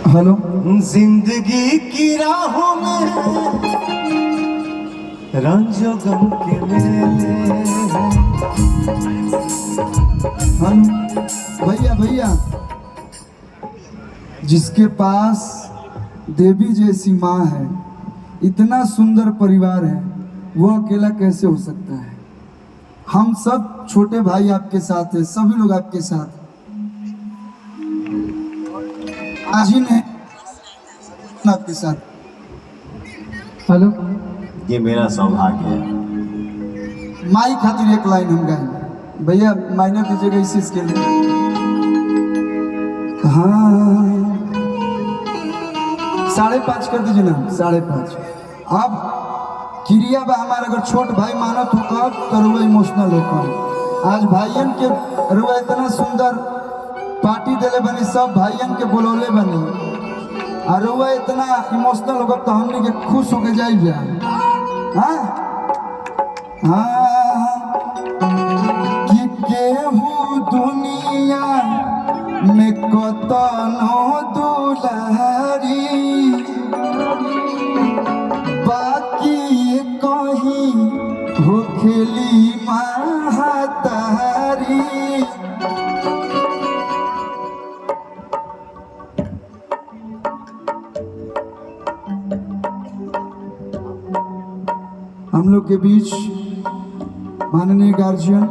Hello. जिंदगी की राहों में रंजो गम के मेले। हेलो भैया भैया, जिसके पास देवी जैसी माँ है, इतना सुंदर परिवार है, वो अकेला कैसे हो सकता है। हम सब छोटे भाई आपके साथ हैं, सभी लोग आपके साथ हैं। आज ही ने आपके साथ। हेलो। ये मेरा सौभाग्य है। माई खातिर एक लाइन हम गाएंगे भैया, माइनर दीजिएगा इसी स्केल में। हाँ 5.5 कर दीजिए ना, 5.5। अब क्रिया बा हमारा, अगर छोट भाई मानत हो कब तो रुआ इमोशनल हो कब। आज भाइयन के रुआ इतना सुंदर पार्टी दिले बनी, सब भाइयन के बोलौले बनी, और रुआ इतना इमोशनल होगा तो हमने के खुश होके जाई भैया। हाँ हाँ कि केहू दुनिया में कतनो दुलारी, बाकी कहीं हो खेली महतारी। हम लोग के बीच माननीय गार्जियन